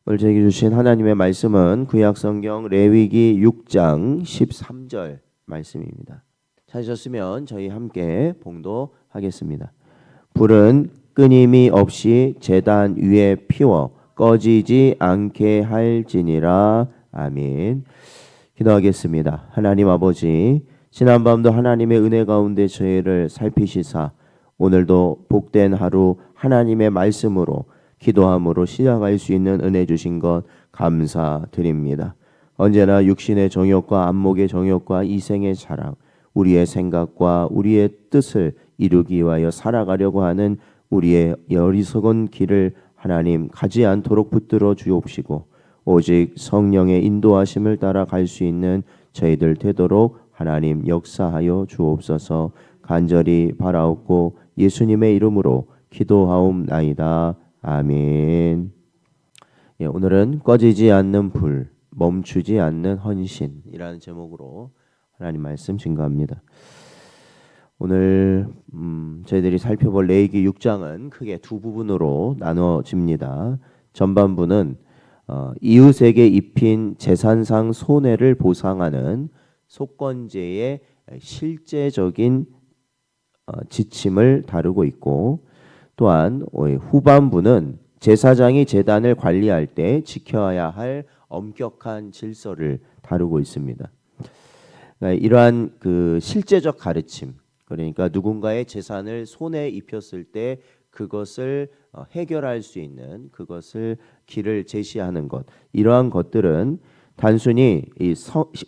오늘 저에게 주신 하나님의 말씀은 구약성경 레위기 6장 13절 말씀입니다. 찾으셨으면 저희 함께 봉독하겠습니다. 불은 끊임이 없이 제단 위에 피워 꺼지지 않게 할지니라. 아멘. 기도하겠습니다. 하나님 아버지, 지난밤도 하나님의 은혜 가운데 저희를 살피시사 오늘도 복된 하루 하나님의 말씀으로 기도함으로 시작할 수 있는 은혜 주신 것 감사드립니다. 언제나 육신의 정욕과 안목의 정욕과 이생의 자랑, 우리의 생각과 우리의 뜻을 이루기 위하여 살아가려고 하는 우리의 어리석은 길을 하나님 가지 않도록 붙들어 주옵시고 오직 성령의 인도하심을 따라 갈 수 있는 저희들 되도록 하나님 역사하여 주옵소서. 간절히 바라옵고 예수님의 이름으로 기도하옵나이다. 아멘. 오늘은 꺼지지 않는 불, 멈추지 않는 헌신이라는 제목으로 하나님 말씀 증거합니다. 오늘 저희들이 살펴볼 레위기 6장은 크게 두 부분으로 나눠집니다. 전반부는 이웃에게 입힌 재산상 손해를 보상하는 속건제의 실제적인 지침을 다루고 있고, 또한 후반부는 제사장이 제단을 관리할 때 지켜야 할 엄격한 질서를 다루고 있습니다. 그러니까 이러한 그 실제적 가르침, 그러니까 누군가의 재산을 손에 입혔을 때 그것을 해결할 수 있는 그것을 길을 제시하는 것, 이러한 것들은 단순히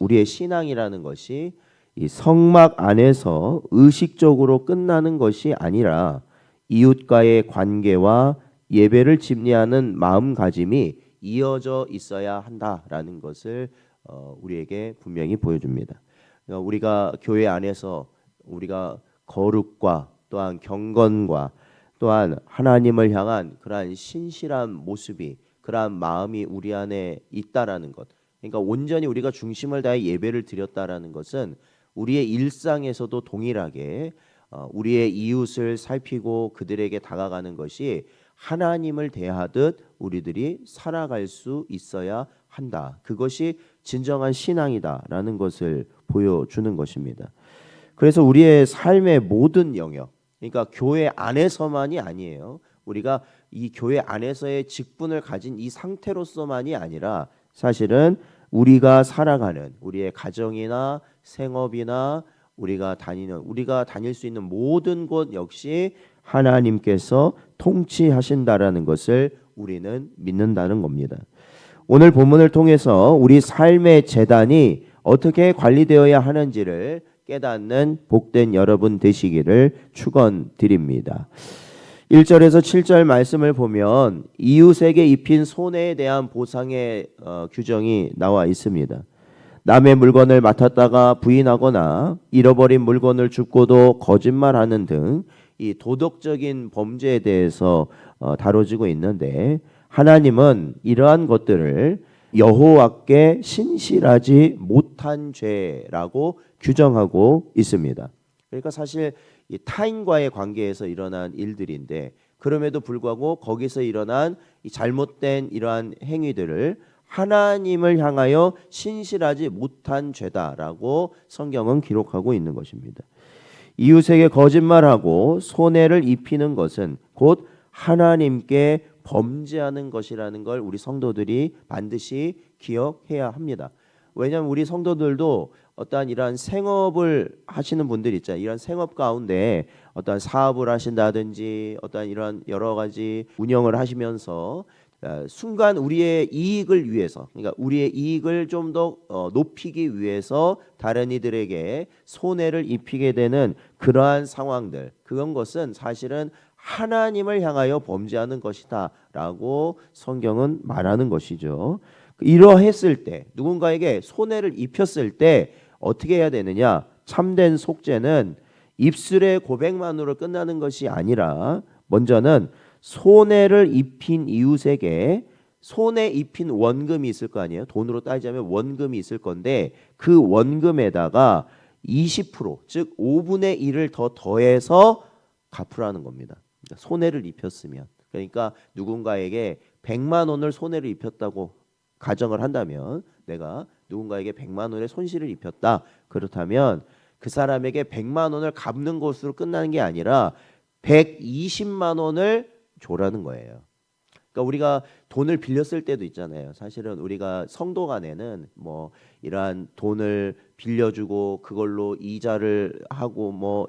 우리의 신앙이라는 것이 이 성막 안에서 의식적으로 끝나는 것이 아니라 이웃과의 관계와 예배를 집례하는 마음가짐이 이어져 있어야 한다라는 것을 우리에게 분명히 보여줍니다. 그러니까 우리가 교회 안에서 우리가 거룩과 또한 경건과 또한 하나님을 향한 그러한 신실한 모습이, 그러한 마음이 우리 안에 있다라는 것, 그러니까 온전히 우리가 중심을 다해 예배를 드렸다라는 것은 우리의 일상에서도 동일하게 우리의 이웃을 살피고 그들에게 다가가는 것이 하나님을 대하듯 우리들이 살아갈 수 있어야 한다. 그것이 진정한 신앙이다라는 것을 보여주는 것입니다. 그래서 우리의 삶의 모든 영역, 그러니까 교회 안에서만이 아니에요. 우리가 이 교회 안에서의 직분을 가진 이 상태로서만이 아니라 사실은 우리가 살아가는 우리의 가정이나 생업이나 우리가 다닐 수 있는 모든 곳 역시 하나님께서 통치하신다라는 것을 우리는 믿는다는 겁니다. 오늘 본문을 통해서 우리 삶의 재단이 어떻게 관리되어야 하는지를 깨닫는 복된 여러분 되시기를 축원드립니다. 1절에서 7절 말씀을 보면 이웃에게 입힌 손해에 대한 보상의 규정이 나와 있습니다. 남의 물건을 맡았다가 부인하거나 잃어버린 물건을 줍고도 거짓말하는 등 이 도덕적인 범죄에 대해서 다뤄지고 있는데, 하나님은 이러한 것들을 여호와께 신실하지 못한 죄라고 규정하고 있습니다. 그러니까 사실 이 타인과의 관계에서 일어난 일들인데, 그럼에도 불구하고 거기서 일어난 이 잘못된 이러한 행위들을 하나님을 향하여 신실하지 못한 죄다라고 성경은 기록하고 있는 것입니다. 이웃에게 거짓말하고 손해를 입히는 것은 곧 하나님께 범죄하는 것이라는 걸 우리 성도들이 반드시 기억해야 합니다. 왜냐하면 우리 성도들도 어떠한 이러한 생업을 하시는 분들 있잖아요. 이러한 생업 가운데 어떠한 사업을 하신다든지 어떠한 이러한 여러 가지 운영을 하시면서 순간 우리의 이익을 위해서, 그러니까 우리의 이익을 좀 더 높이기 위해서 다른 이들에게 손해를 입히게 되는 그러한 상황들, 그런 것은 사실은 하나님을 향하여 범죄하는 것이다라고 성경은 말하는 것이죠. 이러했을 때, 누군가에게 손해를 입혔을 때 어떻게 해야 되느냐? 참된 속죄는 입술의 고백만으로 끝나는 것이 아니라 먼저는 손해를 입힌 이웃에게 손해 입힌 원금이 있을 거 아니에요. 돈으로 따지자면 원금이 있을 건데 그 원금에다가 20%, 즉 5분의 1을 더 더해서 갚으라는 겁니다. 그러니까 손해를 입혔으면, 그러니까 누군가에게 100만 원을 손해를 입혔다고 가정을 한다면, 내가 누군가에게 100만 원의 손실을 입혔다. 그렇다면 그 사람에게 100만 원을 갚는 것으로 끝나는 게 아니라 120만 원을 줘라는 거예요. 그러니까 우리가 돈을 빌렸을 때도 있잖아요. 사실은 우리가 성도 간에는 뭐 이러한 돈을 빌려주고 그걸로 이자를 하고 뭐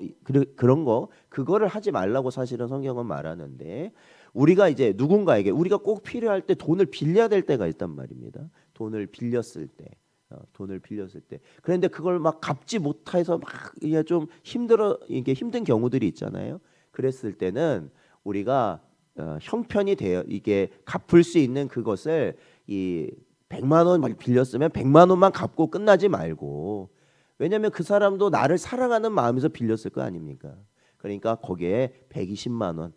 그런 거, 그거를 하지 말라고 사실은 성경은 말하는데, 우리가 이제 누군가에게 우리가 꼭 필요할 때 돈을 빌려야 될 때가 있단 말입니다. 돈을 빌렸을 때. 그런데 그걸 막 갚지 못해서 막 이게 좀 이게 힘든 경우들이 있잖아요. 그랬을 때는 우리가 형편이 되어 이게 갚을 수 있는 그것을, 이 100만 원 빌렸으면 100만 원만 갚고 끝나지 말고, 왜냐하면 그 사람도 나를 사랑하는 마음에서 빌렸을 거 아닙니까? 그러니까 거기에 120만 원,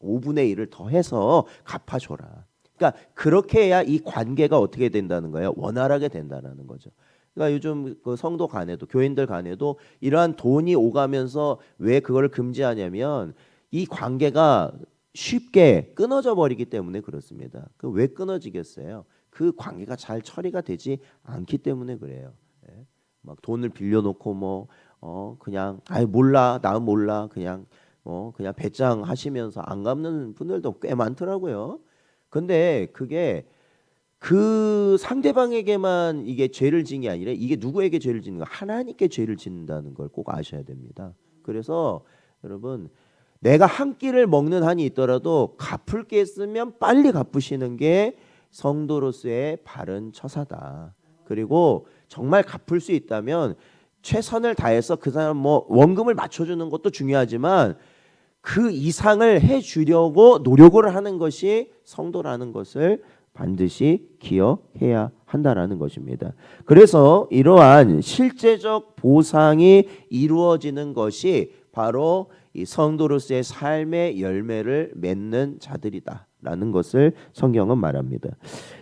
5분의 1을 더해서 갚아줘라. 그러니까 그렇게 해야 이 관계가 어떻게 된다는 거예요? 원활하게 된다는 거죠. 그러니까 요즘 그 성도 간에도, 교인들 간에도 이러한 돈이 오가면서 왜 그걸 금지하냐면, 이 관계가 쉽게 끊어져 버리기 때문에 그렇습니다. 그 왜 끊어지겠어요? 그 관계가 잘 처리가 되지 않기 때문에 그래요. 막 돈을 빌려놓고 뭐 그냥 몰라, 나 몰라, 그냥 배짱 하시면서 안 갚는 분들도 꽤 많더라고요. 근데 그게 그 상대방에게만 이게 죄를 지은 게 아니라, 이게 누구에게 죄를 짓는 거? 하나님께 죄를 짓는다는 걸 꼭 아셔야 됩니다. 그래서 여러분, 내가 한 끼를 먹는 한이 있더라도 갚을 게 있으면 빨리 갚으시는 게 성도로서의 바른 처사다. 그리고 정말 갚을 수 있다면 최선을 다해서 그 사람 뭐 원금을 맞춰주는 것도 중요하지만 그 이상을 해주려고 노력을 하는 것이 성도라는 것을 반드시 기억해야 한다라는 것입니다. 그래서 이러한 실제적 보상이 이루어지는 것이 바로 이 성도로서의 삶의 열매를 맺는 자들이다라는 것을 성경은 말합니다.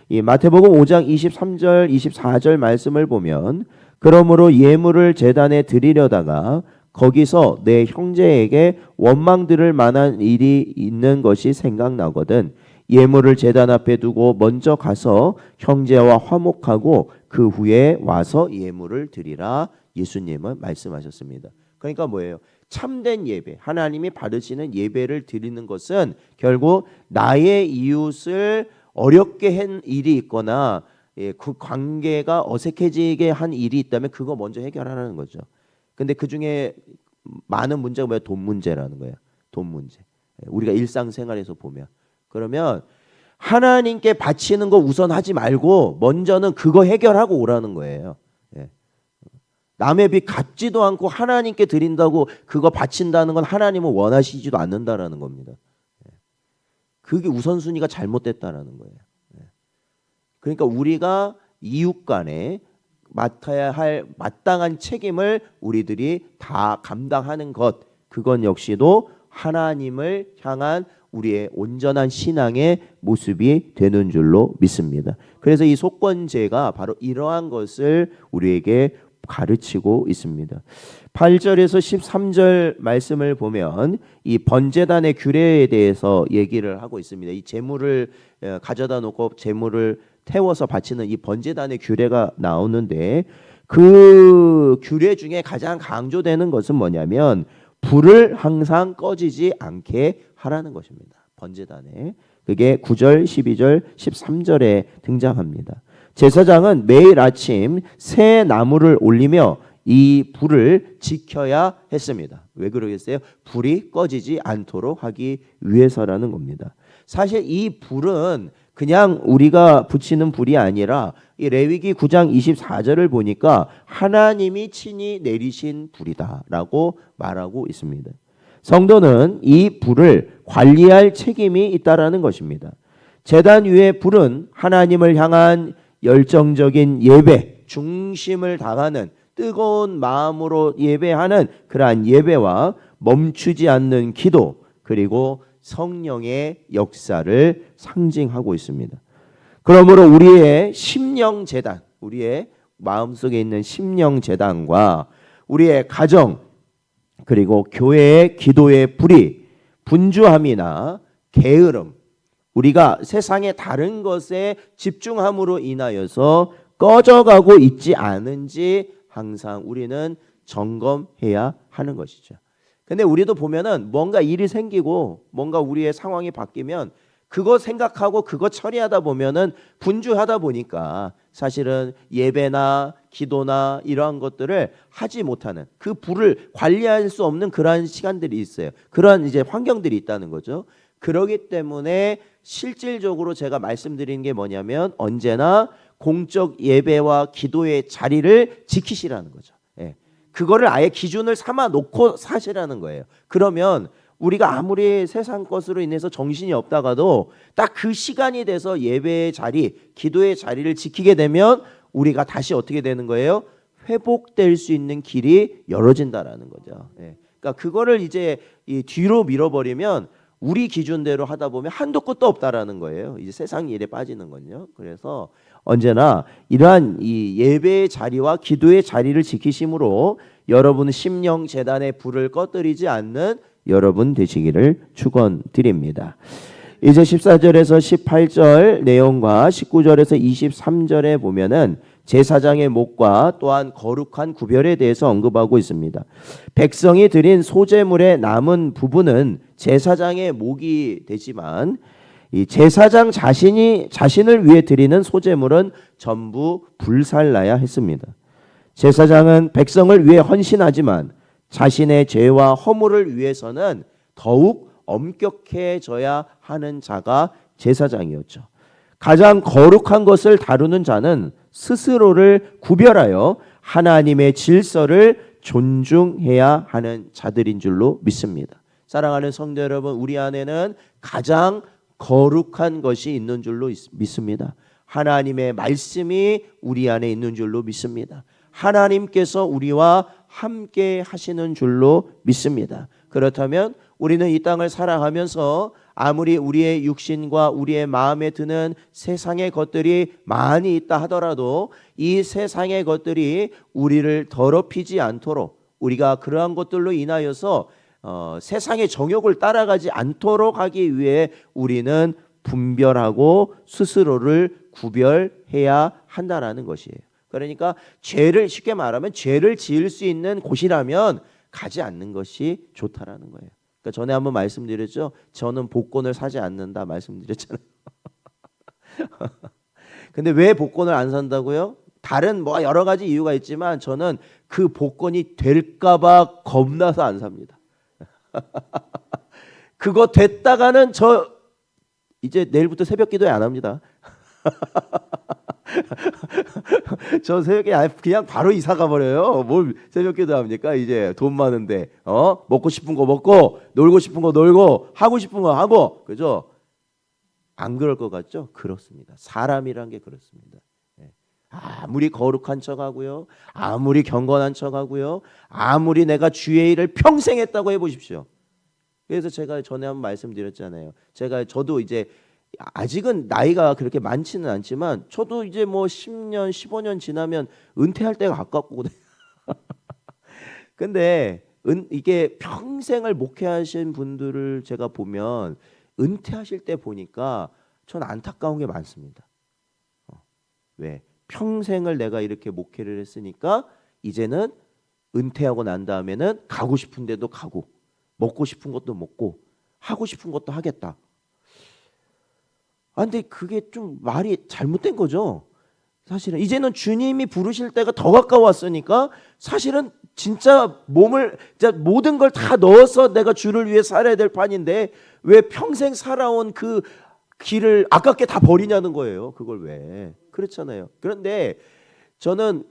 이 마태복음 5장 23절 24절 말씀을 보면, 그러므로 예물을 제단에 드리려다가 거기서 내 형제에게 원망 들을 만한 일이 있는 것이 생각나거든 예물을 제단 앞에 두고 먼저 가서 형제와 화목하고 그 후에 와서 예물을 드리라. 예수님은 말씀하셨습니다. 그러니까 뭐예요? 참된 예배, 하나님이 받으시는 예배를 드리는 것은 결국 나의 이웃을 어렵게 한 일이 있거나 그 관계가 어색해지게 한 일이 있다면 그거 먼저 해결하라는 거죠. 근데 그 중에 많은 문제가 뭐야? 돈 문제라는 거예요. 돈 문제. 우리가 일상생활에서 보면, 그러면 하나님께 바치는 거 우선 하지 말고 먼저는 그거 해결하고 오라는 거예요. 남의 빚 갚지도 않고 하나님께 드린다고 그거 바친다는 건 하나님은 원하시지도 않는다라는 겁니다. 그게 우선순위가 잘못됐다라는 거예요. 그러니까 우리가 이웃 간에 맡아야 할 마땅한 책임을 우리들이 다 감당하는 것, 그건 역시도 하나님을 향한 우리의 온전한 신앙의 모습이 되는 줄로 믿습니다. 그래서 이 속건제가 바로 이러한 것을 우리에게 가르치고 있습니다. 8절에서 13절 말씀을 보면 이 번제단의 규례에 대해서 얘기를 하고 있습니다. 이 제물을 가져다 놓고 제물을 태워서 바치는 이 번제단의 규례가 나오는데, 그 규례 중에 가장 강조되는 것은 뭐냐면 불을 항상 꺼지지 않게 하라는 것입니다. 번제단에. 그게 9절, 12절, 13절에 등장합니다. 제사장은 매일 아침 새 나무를 올리며 이 불을 지켜야 했습니다. 왜 그러겠어요? 불이 꺼지지 않도록 하기 위해서라는 겁니다. 사실 이 불은 그냥 우리가 붙이는 불이 아니라 이 레위기 9장 24절을 보니까 하나님이 친히 내리신 불이다라고 말하고 있습니다. 성도는 이 불을 관리할 책임이 있다라는 것입니다. 제단 위의 불은 하나님을 향한 열정적인 예배, 중심을 다하는 뜨거운 마음으로 예배하는 그러한 예배와 멈추지 않는 기도, 그리고 성령의 역사를 상징하고 있습니다. 그러므로 우리의 심령제단, 우리의 마음속에 있는 심령제단과 우리의 가정, 그리고 교회의 기도의 불이 분주함이나 게으름, 우리가 세상의 다른 것에 집중함으로 인하여서 꺼져가고 있지 않은지 항상 우리는 점검해야 하는 것이죠. 근데 우리도 보면은 뭔가 일이 생기고 뭔가 우리의 상황이 바뀌면 그거 생각하고 그거 처리하다 보면은 분주하다 보니까 사실은 예배나 기도나 이러한 것들을 하지 못하는, 그 불을 관리할 수 없는 그러한 시간들이 있어요. 그러한 이제 환경들이 있다는 거죠. 그러기 때문에 실질적으로 제가 말씀드리는 게 뭐냐면 언제나 공적 예배와 기도의 자리를 지키시라는 거죠. 예. 그거를 아예 기준을 삼아 놓고 사시라는 거예요. 그러면 우리가 아무리 세상 것으로 인해서 정신이 없다가도 딱 그 시간이 돼서 예배의 자리, 기도의 자리를 지키게 되면 우리가 다시 어떻게 되는 거예요? 회복될 수 있는 길이 열어진다라는 거죠. 예. 그러니까 그거를 이제 이 뒤로 밀어버리면 우리 기준대로 하다 보면 한도 끝도 없다라는 거예요. 이제 세상 일에 빠지는 건요. 그래서 언제나 이러한 이 예배의 자리와 기도의 자리를 지키심으로 여러분 심령 재단의 불을 꺼뜨리지 않는 여러분 되시기를 축원드립니다. 이제 14절에서 18절 내용과 19절에서 23절에 보면은 제사장의 목과 또한 거룩한 구별에 대해서 언급하고 있습니다. 백성이 드린 소제물의 남은 부분은 제사장의 목이 되지만 이 제사장 자신을 위해 드리는 소제물은 전부 불살라야 했습니다. 제사장은 백성을 위해 헌신하지만 자신의 죄와 허물을 위해서는 더욱 엄격해져야 하는 자가 제사장이었죠. 가장 거룩한 것을 다루는 자는 스스로를 구별하여 하나님의 질서를 존중해야 하는 자들인 줄로 믿습니다. 사랑하는 성도 여러분, 우리 안에는 가장 거룩한 것이 있는 줄로 믿습니다. 하나님의 말씀이 우리 안에 있는 줄로 믿습니다. 하나님께서 우리와 함께 하시는 줄로 믿습니다. 그렇다면 우리는 이 땅을 살아가면서 아무리 우리의 육신과 우리의 마음에 드는 세상의 것들이 많이 있다 하더라도 이 세상의 것들이 우리를 더럽히지 않도록, 우리가 그러한 것들로 인하여서 세상의 정욕을 따라가지 않도록 하기 위해 우리는 분별하고 스스로를 구별해야 한다라는 것이에요. 그러니까 죄를, 쉽게 말하면 죄를 지을 수 있는 곳이라면 가지 않는 것이 좋다라는 거예요. 그러니까 전에 한번 말씀드렸죠. 저는 복권을 사지 않는다 말씀드렸잖아요. 근데 왜 복권을 안 산다고요? 다른 뭐 여러 가지 이유가 있지만 저는 그 복권이 될까봐 겁나서 안 삽니다. 그거 됐다가는 저 이제 내일부터 새벽 기도회 안 합니다. 저 새벽에 그냥 바로 이사 가버려요. 뭘 새벽 기도 합니까? 이제 돈 많은데 먹고 싶은 거 먹고 놀고 싶은 거 놀고 하고 싶은 거 하고, 그죠? 안 그럴 것 같죠? 그렇습니다. 사람이란 게 그렇습니다. 아무리 거룩한 척하고요, 아무리 경건한 척하고요, 아무리 내가 주의 일을 평생 했다고 해보십시오. 그래서 제가 전에 한번 말씀드렸잖아요. 저도 이제 아직은 나이가 그렇게 많지는 않지만 저도 이제 뭐 10년, 15년 지나면 은퇴할 때가 가깝고 근데 이게 평생을 목회하신 분들을 제가 보면 은퇴하실 때 보니까 전 안타까운 게 많습니다. 왜? 평생을 내가 이렇게 목회를 했으니까 이제는 은퇴하고 난 다음에는 가고 싶은 데도 가고 먹고 싶은 것도 먹고 하고 싶은 것도 하겠다. 근데 그게 좀 말이 잘못된 거죠. 사실은 이제는 주님이 부르실 때가 더 가까웠으니까 사실은 진짜 모든 걸 다 넣어서 내가 주를 위해 살아야 될 판인데 왜 평생 살아온 그 길을 아깝게 다 버리냐는 거예요. 그걸 왜? 그렇잖아요. 그런데 저는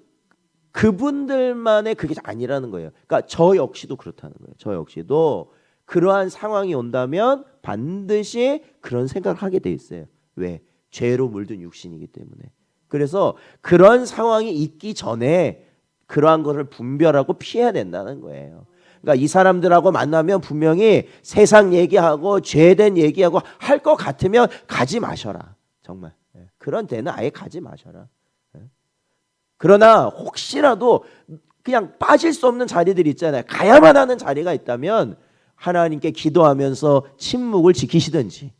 그분들만의 그게 아니라는 거예요. 그러니까 저 역시도 그렇다는 거예요. 저 역시도 그러한 상황이 온다면 반드시 그런 생각을 하게 돼 있어요. 왜? 죄로 물든 육신이기 때문에. 그래서 그런 상황이 있기 전에 그러한 것을 분별하고 피해야 된다는 거예요. 그러니까 이 사람들하고 만나면 분명히 세상 얘기하고 죄된 얘기하고 할 것 같으면 가지 마셔라. 정말. 그런 데는 아예 가지 마셔라. 그러나 혹시라도 그냥 빠질 수 없는 자리들이 있잖아요. 가야만 하는 자리가 있다면 하나님께 기도하면서 침묵을 지키시든지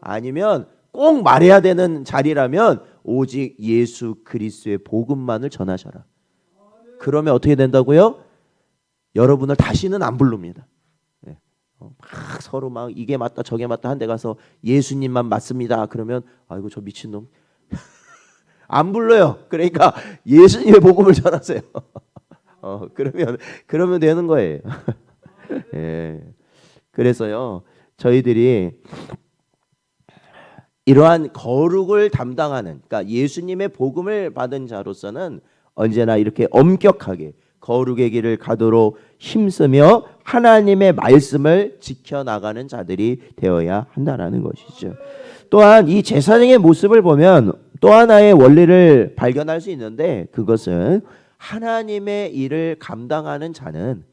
아니면 꼭 말해야 되는 자리라면 오직 예수 그리스도의 복음만을 전하셔라. 그러면 어떻게 된다고요? 여러분을 다시는 안 부릅니다. 막 서로 막 이게 맞다 저게 맞다 한데 가서 예수님만 맞습니다. 그러면 아이고 저 미친놈 안 불러요. 그러니까 예수님의 복음을 전하세요. 그러면 되는 거예요. 예. 그래서요 저희들이 이러한 거룩을 담당하는, 그러니까 예수님의 복음을 받은 자로서는 언제나 이렇게 엄격하게 거룩의 길을 가도록 힘쓰며 하나님의 말씀을 지켜나가는 자들이 되어야 한다는 것이죠. 또한 이 제사장의 모습을 보면 또 하나의 원리를 발견할 수 있는데, 그것은 하나님의 일을 감당하는 자는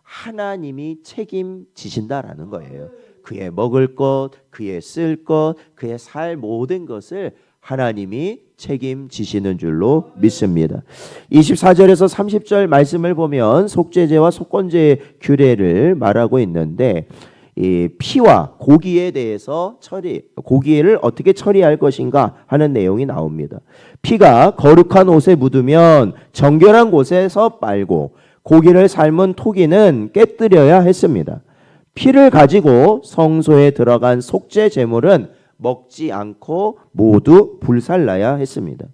하나님이 책임지신다라는 거예요. 그의 먹을 것, 그의 쓸 것, 그의 살 모든 것을 하나님이 책임지시는 줄로 믿습니다. 24절에서 30절 말씀을 보면 속죄제와 속건제의 규례를 말하고 있는데, 이 피와 고기에 대해서 고기를 어떻게 처리할 것인가 하는 내용이 나옵니다. 피가 거룩한 옷에 묻으면 정결한 곳에서 빨고, 고기를 삶은 토기는 깨뜨려야 했습니다. 피를 가지고 성소에 들어간 속죄 제물은 먹지 않고 모두 불살라야 했습니다.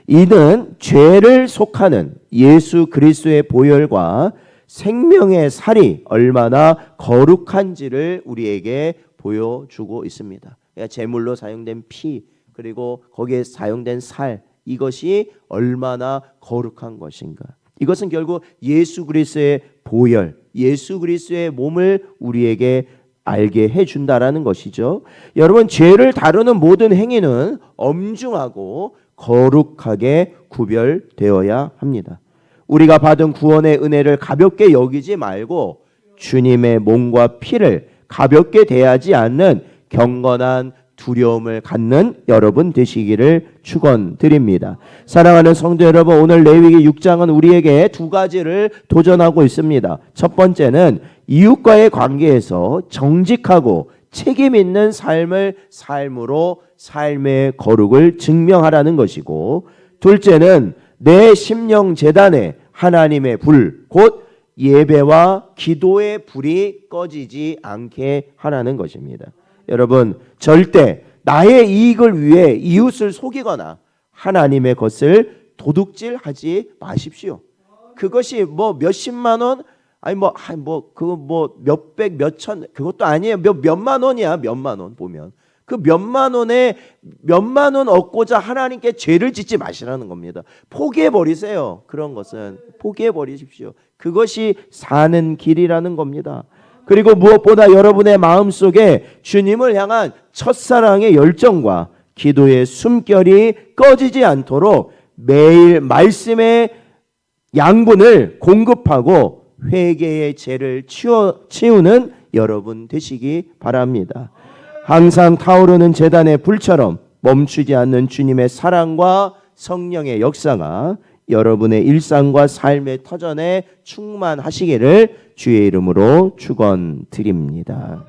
이는 죄를 속하는 예수 그리스도의 보혈과 생명의 살이 얼마나 거룩한지를 우리에게 보여주고 있습니다. 그러니까 제물로 사용된 피, 그리고 거기에 사용된 살, 이것이 얼마나 거룩한 것인가. 이것은 결국 예수 그리스도의 보혈, 예수 그리스도의 몸을 우리에게 알게 해준다라는 것이죠. 여러분, 죄를 다루는 모든 행위는 엄중하고 거룩하게 구별되어야 합니다. 우리가 받은 구원의 은혜를 가볍게 여기지 말고 주님의 몸과 피를 가볍게 대하지 않는 경건한 두려움을 갖는 여러분 되시기를 축원드립니다. 사랑하는 성도 여러분, 오늘 레위기 6장은 우리에게 두 가지를 도전하고 있습니다. 첫 번째는 이웃과의 관계에서 정직하고 책임 있는 삶으로 삶의 거룩을 증명하라는 것이고, 둘째는 내 심령 제단에 하나님의 불, 곧 예배와 기도의 불이 꺼지지 않게 하라는 것입니다. 여러분, 절대 나의 이익을 위해 이웃을 속이거나 하나님의 것을 도둑질하지 마십시오. 그것이 뭐 몇십만 원, 그거 몇백 몇천, 그것도 아니에요. 몇만 원이야. 몇만 원 보면 그 몇만 원 얻고자 하나님께 죄를 짓지 마시라는 겁니다. 포기해 버리세요. 그런 것은 포기해 버리십시오. 그것이 사는 길이라는 겁니다. 그리고 무엇보다 여러분의 마음속에 주님을 향한 첫사랑의 열정과 기도의 숨결이 꺼지지 않도록 매일 말씀의 양분을 공급하고 회개의 죄를 치우는 여러분 되시기 바랍니다. 항상 타오르는 제단의 불처럼 멈추지 않는 주님의 사랑과 성령의 역사가 여러분의 일상과 삶의 터전에 충만하시기를 주의 이름으로 축원드립니다.